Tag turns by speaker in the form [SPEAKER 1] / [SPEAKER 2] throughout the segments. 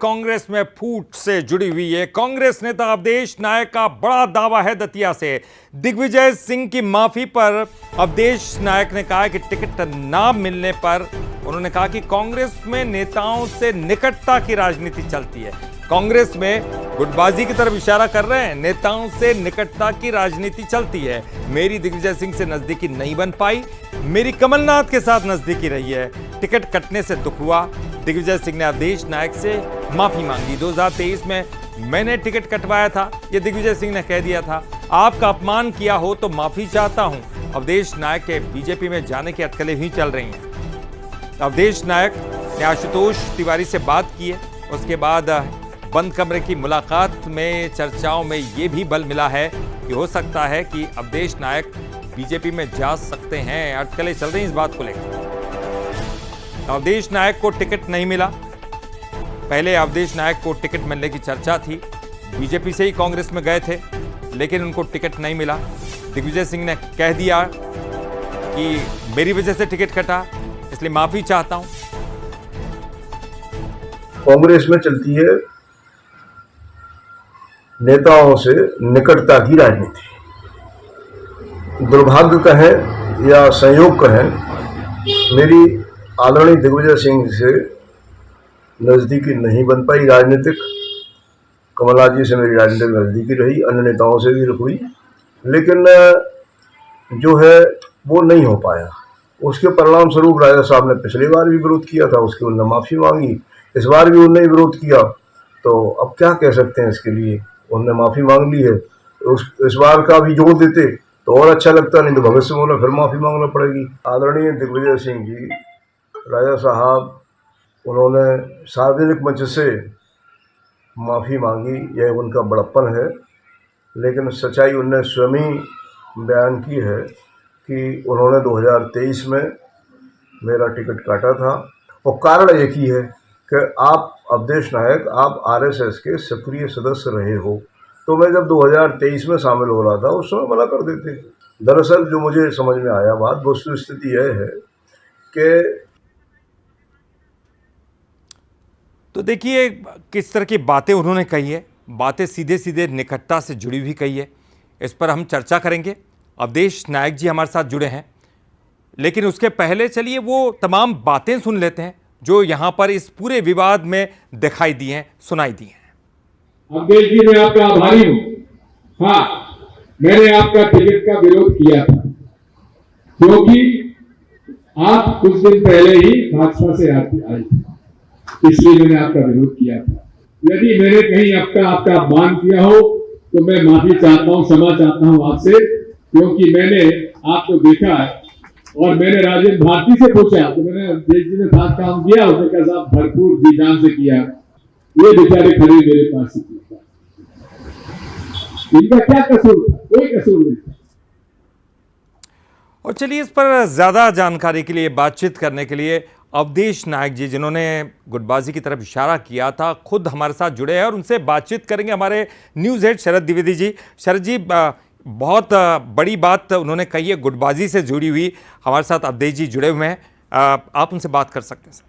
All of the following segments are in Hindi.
[SPEAKER 1] कांग्रेस में फूट से जुड़ी हुई है। कांग्रेस नेता अवधेश नायक का बड़ा दावा है दतिया से। दिग्विजय सिंह की माफी पर अवधेश नायक ने कहा कि टिकट ना मिलने पर उन्होंने कहा कि कांग्रेस में नेताओं से निकटता की राजनीति चलती है। कांग्रेस में गुटबाजी की तरफ इशारा कर रहे हैं, नेताओं से निकटता की राजनीति चलती है। मेरी दिग्विजय सिंह से नजदीकी नहीं बन पाई, मेरी कमलनाथ के साथ नजदीकी रही है। टिकट कटने से दुख हुआ। दिग्विजय सिंह ने अवधेश नायक से माफी मांगी। 2023 में मैंने टिकट कटवाया था, यह दिग्विजय सिंह ने कह दिया था। आपका अपमान किया हो तो माफी चाहता हूं। अवधेश नायक के बीजेपी में जाने की अटकलें ही चल रही हैं। अवधेश नायक ने आशुतोष तिवारी से बात की है। उसके बाद बंद कमरे की मुलाकात में चर्चाओं में यह भी बल मिला है कि हो सकता है कि अवधेश नायक बीजेपी में जा सकते हैं। अटकलें चल रही हैं इस बात को लेकर। अवधेश नायक को टिकट नहीं मिला। पहले अवधेश नायक को टिकट मिलने की चर्चा थी, बीजेपी से ही कांग्रेस में गए थे, लेकिन उनको टिकट नहीं मिला। दिग्विजय सिंह ने कह दिया कि मेरी वजह से टिकट कटा, इसलिए माफी चाहता हूं।
[SPEAKER 2] कांग्रेस में चलती है नेताओं से निकटता की राजनीति। दुर्भाग्य कहें या संयोग कहें, मेरी आदरणीय दिग्विजय सिंह से नजदीकी नहीं बन पाई राजनीतिक। कमलनाथ जी से मेरी राजनीतिक नजदीकी रही, अन्य नेताओं से भी हुई, लेकिन जो है वो नहीं हो पाया। उसके परिणाम स्वरूप राजा साहब ने पिछली बार भी विरोध किया था, उसकी उन्होंने माफी मांगी। इस बार भी उन्होंने विरोध किया, तो अब क्या कह सकते हैं इसके लिए। उन्होंने माफी मांग ली है, इस बार का भी जोड़ देते तो और अच्छा लगता, नहीं तो भविष्य में उन्हें फिर माफी मांगना पड़ेगी। आदरणीय दिग्विजय सिंह जी, राजा साहब, उन्होंने सार्वजनिक मंच से माफी मांगी, यह उनका बड़प्पन है, लेकिन सच्चाई उन्होंने स्वयं ही बयान की है कि उन्होंने 2023 में मेरा टिकट काटा था। और कारण एक ही है कि आप अवधेश नायक, आप आरएसएस के सक्रिय सदस्य रहे हो, तो मैं जब 2023 में शामिल हो रहा था उस समय मना कर देते। दरअसल जो मुझे समझ में आया बात, वस्तु स्थिति यह है कि
[SPEAKER 1] तो देखिए किस तरह की बातें उन्होंने कही है। बातें सीधे सीधे निकटता से जुड़ी हुई कही है। इस पर हम चर्चा करेंगे। अवधेश नायक जी हमारे साथ जुड़े हैं, लेकिन उसके पहले चलिए वो तमाम बातें सुन लेते हैं जो यहां पर इस पूरे विवाद में दिखाई दी हैं, सुनाई दी हैं।
[SPEAKER 3] अवधेश जी, मैं आपका आभारी हूं। हाँ, मैंने आपका टिकट का विरोध किया था, क्योंकि आप कुछ दिन पहले ही भाजपा से आए थे, इसलिए मैंने आपका विरोध किया था। यदि मैंने कहीं आपका अपमान किया हो तो मैं माफी चाहता हूं, क्षमा चाहता हूं आपसे, क्योंकि मैंने आपको देखा है और मैंने राजेंद्र भारती से पूछा तो मैंने अवधेश जी ने साथ काम किया, उसने कहा साहब भरपूर जी जान से किया। ये बेचारे खड़े मेरे पास ही पूछा, इनका क्या कसूर था? कोई कसूर नहीं था।
[SPEAKER 1] और चलिए इस पर ज्यादा जानकारी के लिए, बातचीत करने के लिए अवधेश नायक जी, जिन्होंने गुटबाजी की तरफ इशारा किया था, खुद हमारे साथ जुड़े हैं और उनसे बातचीत करेंगे हमारे न्यूज़ हेड शरद द्विवेदी जी। शरद जी, बहुत बड़ी बात उन्होंने कही है, गुटबाजी से जुड़ी हुई। हमारे साथ अवधेश जी जुड़े हुए हैं, आप उनसे बात कर सकते हैं। सर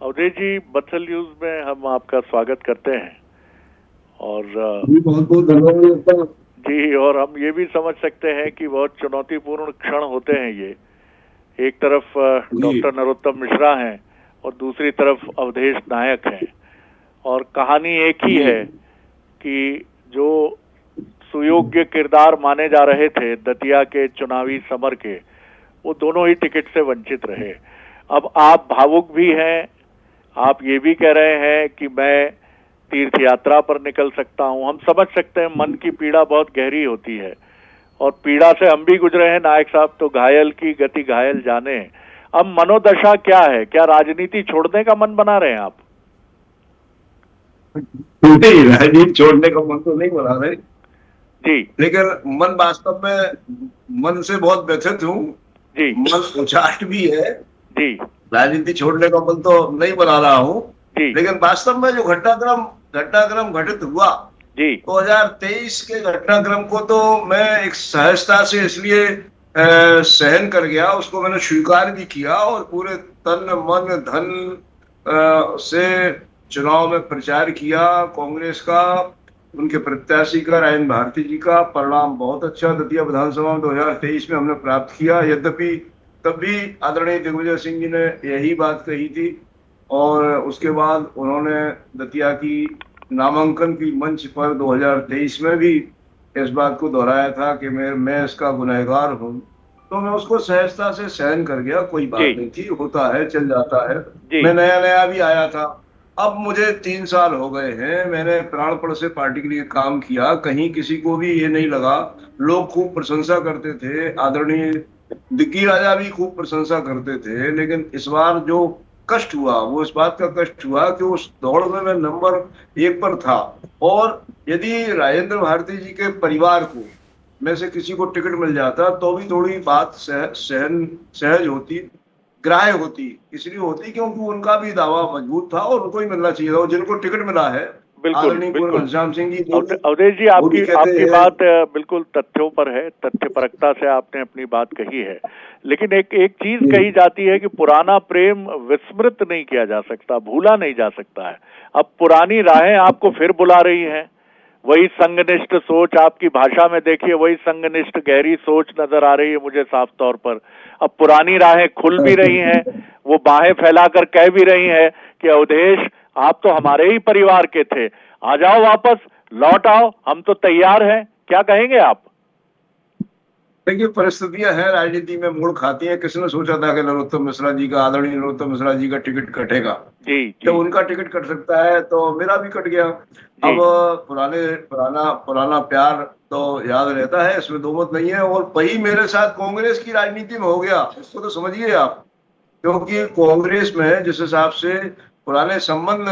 [SPEAKER 4] अवधेश जी, बत्सल न्यूज में हम आपका स्वागत करते हैं और
[SPEAKER 2] बहुत बहुत धन्यवाद
[SPEAKER 4] जी। और हम ये भी समझ सकते हैं कि बहुत चुनौतीपूर्ण क्षण होते हैं ये। एक तरफ डॉक्टर नरोत्तम मिश्रा हैं और दूसरी तरफ अवधेश नायक हैं, और कहानी एक ही है कि जो सुयोग्य किरदार माने जा रहे थे दतिया के चुनावी समर के, वो दोनों ही टिकट से वंचित रहे। अब आप भावुक भी हैं, आप ये भी कह रहे हैं कि मैं तीर्थ यात्रा पर निकल सकता हूं। हम समझ सकते हैं, मन की पीड़ा बहुत गहरी होती है और पीड़ा से हम भी गुजरे हैं नायक साहब, तो घायल की गति घायल जाने। अब मनोदशा क्या है? क्या राजनीति छोड़ने का मन बना रहे हैं आप?
[SPEAKER 2] नहीं, राजनीति छोड़ने का मन तो नहीं बना रहे
[SPEAKER 4] जी,
[SPEAKER 2] लेकिन मन वास्तव में मन से बहुत व्यथित हूँ
[SPEAKER 4] जी,
[SPEAKER 2] मन उचाट भी है
[SPEAKER 4] जी,
[SPEAKER 2] राजनीति छोड़ने का मन तो नहीं बना रहा हूँ,
[SPEAKER 4] जी,
[SPEAKER 2] लेकिन वास्तव में जो घटनाक्रम घटित हुआ
[SPEAKER 4] जी,
[SPEAKER 2] 2023 के घटनाक्रम को तो मैं एक सहजता से इसलिए सहन कर गया, उसको मैंने स्वीकार भी किया और पूरे तन मन धन से चुनाव में प्रचार किया कांग्रेस का, उनके प्रत्याशी का, रायन भारती जी का। परिणाम बहुत अच्छा दतिया विधानसभा में 2023 में हमने प्राप्त किया। यद्यपि तब भी आदरणीय दिग्विजय सिंह जी ने यही बात कही थी, और उसके बाद उन्होंने दतिया की नामांकन की मंच पर 2023 में भी इस बात को दोहराया था कि मैं इसका गुनहगार हूं। तो मैं उसको सहजता से सहन कर गया, कोई बात
[SPEAKER 4] जी
[SPEAKER 2] नहीं थी, होता है, चल जाता है।
[SPEAKER 4] जी।
[SPEAKER 2] मैं नया नया भी आया था। अब मुझे 3 साल हो गए हैं, मैंने प्राणपण से पार्टी के लिए काम किया, कहीं किसी को भी ये नहीं लगा। लोग खूब प्रशंसा करते थे, आदरणीय दिग्गी राजा भी खूब प्रशंसा करते थे, लेकिन इस बार जो कष्ट हुआ वो इस बात का कष्ट हुआ कि उस दौड़ में मैं नंबर 1 पर था। और यदि राजेंद्र भारती जी के परिवार को में से किसी को टिकट मिल जाता तो भी थोड़ी बात सहज होती, ग्राह्य होती। इसलिए होती क्योंकि उनका भी दावा मजबूत था और उनको ही मिलना चाहिए था। और जिनको टिकट मिला है,
[SPEAKER 4] बिल्कुल
[SPEAKER 2] आदरणीय पूर्व
[SPEAKER 4] बिल्कुल।
[SPEAKER 2] घनश्याम सिंह जी,
[SPEAKER 4] अवधेश जी,
[SPEAKER 2] वो भी
[SPEAKER 4] आपकी
[SPEAKER 2] कहते
[SPEAKER 4] आपकी
[SPEAKER 2] हैं।
[SPEAKER 4] बात बिल्कुल तथ्यों पर है, तथ्यपरकता से आपने अपनी बात कही है। लेकिन एक एक चीज कही जाती है कि पुराना प्रेम विस्मृत नहीं किया जा सकता, भूला नहीं जा सकता है। अब पुरानी राहें आपको फिर बुला रही हैं। वही संगनिष्ठ सोच, आपकी भाषा में देखिए, वही संगनिष्ठ गहरी सोच नजर आ रही है मुझे साफ तौर पर। अब पुरानी राहें खुल भी रही हैं, वो बाहें फैलाकर कह भी रही हैं कि अवधेश, आप तो हमारे ही परिवार के थे, आ जाओ वापस, लौट आओ, हम तो तैयार हैं। क्या कहेंगे आप?
[SPEAKER 2] देखिए, परिस्थितियां हैं, राजनीति में मोड़ खाती हैं। किसने सोचा था कि नरोत्तम मिश्रा जी का, आदरणीय नरोत्तम मिश्रा जी का टिकट कटेगा?
[SPEAKER 4] जी
[SPEAKER 2] जब
[SPEAKER 4] जी
[SPEAKER 2] उनका टिकट कट सकता है तो मेरा भी कट गया।
[SPEAKER 4] जी
[SPEAKER 2] अब पुराना पुराना प्यार तो याद रहता है, इसमें दो मत नहीं है। और वही मेरे साथ कांग्रेस की राजनीति में हो गया, इसको तो समझिए आप। क्योंकि कांग्रेस में जिस हिसाब से पुराने संबंध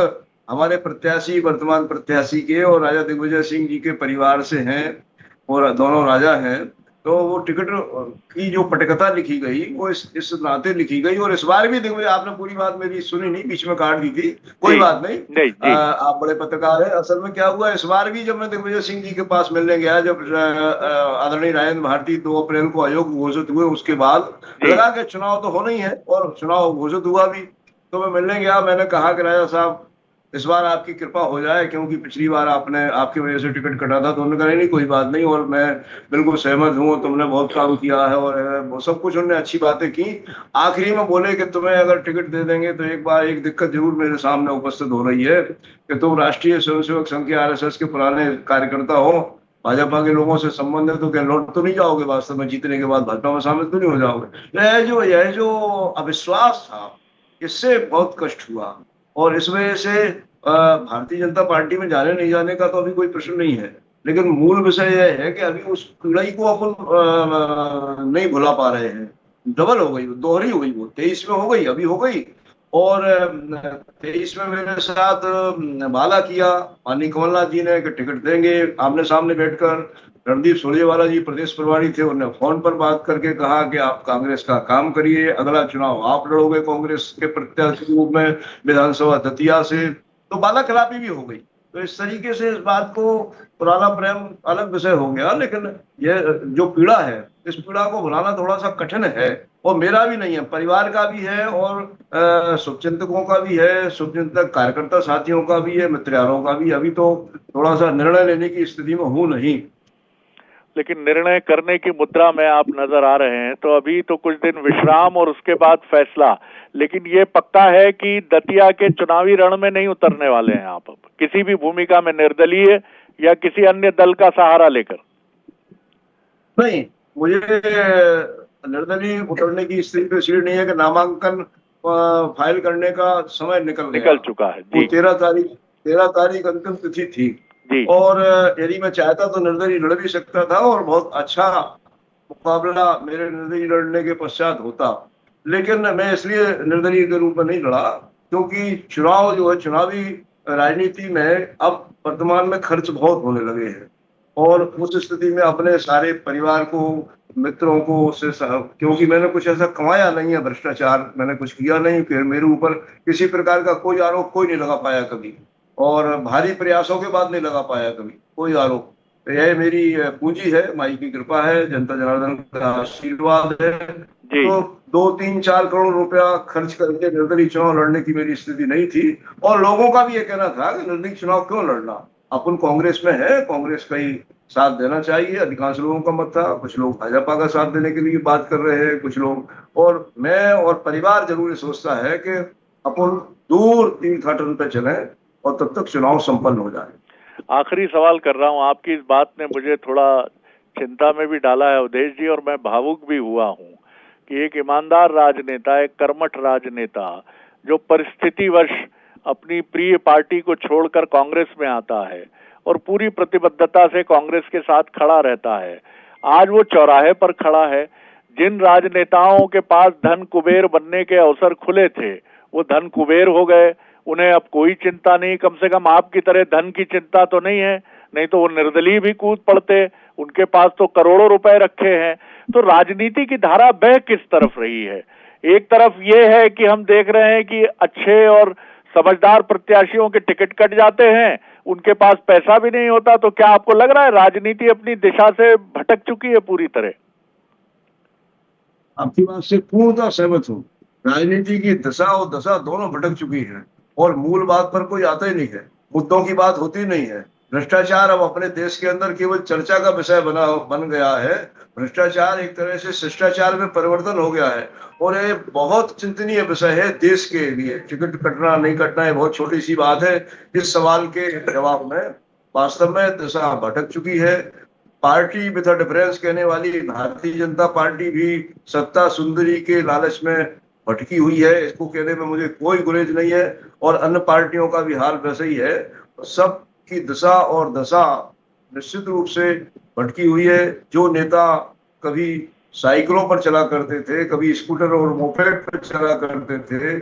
[SPEAKER 2] हमारे प्रत्याशी, वर्तमान प्रत्याशी के और राजा दिग्विजय सिंह जी के परिवार से हैं, और दोनों राजा हैं, तो वो टिकट की जो पटकथा लिखी गई वो इस नाते लिखी गई। और इस बार भी दिग्विजय, आपने पूरी बात मेरी सुनी नहीं, बीच में काट दी थी, कोई
[SPEAKER 4] जी।
[SPEAKER 2] बात नहीं।
[SPEAKER 4] नहीं जी
[SPEAKER 2] आप बड़े पत्रकार हैं। असल में क्या हुआ, इस बार भी जब मैं दिग्विजय सिंह जी के पास मिलने गया, जब आदरणीय राजेंद्र भारती 2 अप्रैल को अयोग्य घोषित हुए, उसके बाद
[SPEAKER 4] जी
[SPEAKER 2] लगा कि चुनाव तो होना ही है, और चुनाव घोषित हुआ भी। तो मैं मिलने गया, मैंने कहा कि राजा साहब, इस बार आपकी कृपा हो जाए, क्योंकि पिछली बार आपने, आपकी वजह से टिकट कटा था। तो उन्होंने कहा नहीं कोई बात नहीं, और मैं बिल्कुल सहमत हूँ, तुमने बहुत काम किया है, और वो सब कुछ उन्होंने अच्छी बातें की। आखिरी में बोले कि तुम्हें अगर टिकट दे देंगे तो एक बार एक दिक्कत जरूर मेरे सामने उपस्थित हो रही है कि तुम राष्ट्रीय स्वयंसेवक संघ के RSS के पुराने कार्यकर्ता हो, भाजपा के लोगों से संबंध है, तो क्या लौट तो नहीं जाओगे वास्तव में, जीतने के बाद भाजपा में शामिल तो नहीं हो जाओगे? यह जो अविश्वास था, इससे बहुत कष्ट हुआ। और इस वजह से भारतीय जनता पार्टी में जाने नहीं जाने का तो अभी कोई प्रश्न नहीं है। लेकिन मूल विषय यह है कि अभी उस पीड़ाई को अपन नहीं भुला पा रहे हैं। डबल हो गई, दोहरी हो गई, वो 23 में हो गई, अभी हो गई। और 23 में मेरे साथ वादा किया माननीय कमलनाथ जी ने कि टिकट देंगे, आमने सामने बैठकर। रणदीप सुरजेवाला जी प्रदेश प्रभारी थे, उन्होंने फोन पर बात करके कहा कि आप कांग्रेस का काम करिए, अगला चुनाव आप लड़ोगे कांग्रेस के प्रत्याशी के रूप में विधानसभा दतिया से। तो वादा खिलाफी भी हो गई। तो इस तरीके से इस बात को, पुराना प्रेम अलग विषय हो गया, लेकिन यह जो पीड़ा है, इस पीड़ा को भुलाना थोड़ा सा कठिन है। और मेरा भी नहीं है, परिवार का भी है, और शुभचिंतकों का भी है, शुभचिंतक कार्यकर्ता साथियों का भी है, मित्रयारों का भी। अभी तो थोड़ा सा निर्णय लेने की स्थिति में हूं नहीं।
[SPEAKER 4] लेकिन निर्णय करने की मुद्रा में आप नजर आ रहे हैं, तो अभी तो कुछ दिन विश्राम और उसके बाद फैसला। लेकिन ये पक्का है कि दतिया के चुनावी रण में नहीं उतरने वाले हैं आप, अब किसी भी भूमिका में, निर्दलीय या किसी अन्य दल का सहारा लेकर?
[SPEAKER 2] नहीं, मुझे निर्दलीय उतरने की स्थिति तो इसलिए नहीं है कि नामांकन फाइल करने का समय निकल
[SPEAKER 4] चुका है
[SPEAKER 2] वो
[SPEAKER 4] जी
[SPEAKER 2] 13 तारीख अंतिम तिथि थी।
[SPEAKER 4] जी
[SPEAKER 2] और यदि मैं चाहता तो निर्दलीय लड़ भी सकता था, और बहुत अच्छा मुकाबला मेरे निर्दलीय लड़ने के पश्चात होता। लेकिन मैं इसलिए निर्दलीय के रूप में नहीं लड़ा क्योंकि चुनाव जो है, चुनावी राजनीति में अब वर्तमान में खर्च बहुत होने लगे हैं। और उस स्थिति में अपने सारे परिवार को, मित्रों को क्योंकि मैंने कुछ ऐसा कमाया नहीं है, भ्रष्टाचार मैंने कुछ किया नहीं, फिर मेरे ऊपर किसी प्रकार का कोई आरोप कोई नहीं लगा पाया कभी, और भारी प्रयासों के बाद नहीं लगा पाया कभी कोई आरोप। तो यह मेरी पूंजी है, माई की कृपा है, जनता जनार्दन का आशीर्वाद है।
[SPEAKER 4] जी।
[SPEAKER 2] तो 2-3-4 करोड़ रुपया खर्च करके निर्दलीय चुनाव लड़ने की मेरी स्थिति नहीं थी। और लोगों का भी ये कहना था कि निर्दलीय चुनाव क्यों लड़ना, अपन कांग्रेस में है, कांग्रेस का ही साथ देना चाहिए। अधिकांश लोगों का मत था, कुछ लोग भाजपा का साथ देने के लिए बात कर रहे हैं, कुछ लोग, और मैं और परिवार जरूर ये सोचता है कि अपन दूर तीर्थाटन पे चलें और तब तक चुनाव संपन्न हो जाए।
[SPEAKER 4] आखिरी सवाल कर रहा हूं, आपकी इस बात ने मुझे थोड़ा चिंता में भी डाला है अवधेश जी, और मैं भावुक भी हुआ हूं कि एक ईमानदार राजनेता, एक कर्मठ राजनेता जो परिस्थितिवश अपनी प्रिय पार्टी को छोड़कर कांग्रेस में आता है और पूरी प्रतिबद्धता से कांग्रेस के साथ खड़ा रहता है, आज वो चौराहे पर खड़ा है। जिन राजनेताओं के पास धन कुबेर बनने के अवसर खुले थे वो धन कुबेर हो गए, उन्हें अब कोई चिंता नहीं, कम से कम आपकी तरह धन की चिंता तो नहीं है, नहीं तो वो निर्दलीय भी कूद पड़ते, उनके पास तो करोड़ों रुपए रखे हैं। तो राजनीति की धारा बह किस तरफ रही है? एक तरफ ये है कि हम देख रहे हैं कि अच्छे और समझदार प्रत्याशियों के टिकट कट जाते हैं, उनके पास पैसा भी नहीं होता। तो क्या आपको लग रहा है राजनीति अपनी दिशा से भटक चुकी है पूरी तरह?
[SPEAKER 2] आपकी बात से पूर्णतः सहमत हूँ। राजनीति की दिशा और दशा दोनों भटक चुकी है और मूल बात पर कोई आता ही नहीं है, मुद्दों की बात होती नहीं है। भ्रष्टाचार अब अपने देश के अंदर केवल चर्चा का विषय बन गया है। भ्रष्टाचार एक तरह से शिष्टाचार में परिवर्तन हो गया है और ये बहुत चिंतनीय विषय है देश के लिए। टिकट कटना नहीं कटना है बहुत छोटी सी बात है। इस सवाल के जवाब में वास्तव में दिशा भटक चुकी है। पार्टी विद अ डिफरेंस कहने वाली भारतीय जनता पार्टी भी सत्ता सुंदरी के लालच में भटकी हुई है, इसको कहने में मुझे कोई गुरेज नहीं है। और अन्य पार्टियों का भी हाल वैसे ही है। सब की दिशा और दशा निश्चित रूप से भटकी हुई है। जो नेता कभी साइकिलों पर चला करते थे, कभी स्कूटर और मोपेड पर चला करते थे,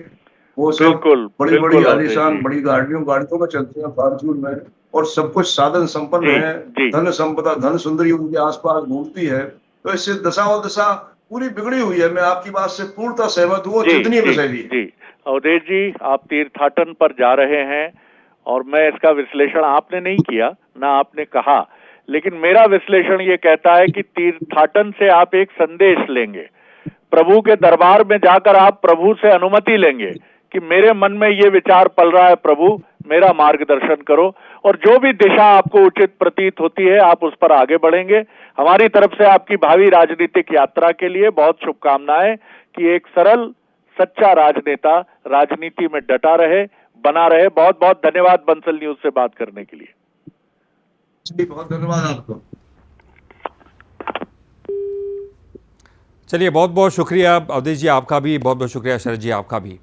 [SPEAKER 2] वो सब
[SPEAKER 4] बिल्कुल,
[SPEAKER 2] बड़ी बड़ी
[SPEAKER 4] बिल्कुल
[SPEAKER 2] आलीशान
[SPEAKER 4] जी।
[SPEAKER 2] बड़ी गाड़ियों में चलते हैं, फॉर्च्यून में, और सब कुछ साधन संपन्न
[SPEAKER 4] जी,
[SPEAKER 2] है।
[SPEAKER 4] जी।
[SPEAKER 2] धन संपदा धन सुंदरी उनके आसपास घूमती है। तो इससे दशा और दिशा पूरी बिगड़ी हुई है। मैं आपकी बात से पूर्णतः सहमत हूँ और
[SPEAKER 4] जी,
[SPEAKER 2] चिंतनीय
[SPEAKER 4] जी,
[SPEAKER 2] विषय भी है।
[SPEAKER 4] जी। अवधेश जी, आप तीर्थाटन पर जा रहे हैं और मैं इसका विश्लेषण आपने नहीं किया, ना आपने कहा, लेकिन मेरा विश्लेषण ये कहता है कि तीर्थाटन से आप एक संदेश लेंगे, प्रभु के दरबार में जाकर आप प्रभु से अनुमति लेंगे कि मेरे मन में ये विचार पल रहा है, प्रभु मेरा मार्गदर्शन करो, और जो भी दिशा आपको उचित प्रतीत होती है आप उस पर आगे बढ़ेंगे। हमारी तरफ से आपकी भावी राजनीतिक यात्रा के लिए बहुत शुभकामनाएं कि एक सरल सच्चा राजनेता राजनीति में डटा रहे, बना रहे। बहुत बहुत धन्यवाद बंसल न्यूज से बात करने के लिए।
[SPEAKER 2] जी, बहुत धन्यवाद आपको।
[SPEAKER 1] चलिए, बहुत बहुत शुक्रिया अवधेश जी, आपका भी बहुत बहुत शुक्रिया, शरद जी आपका भी।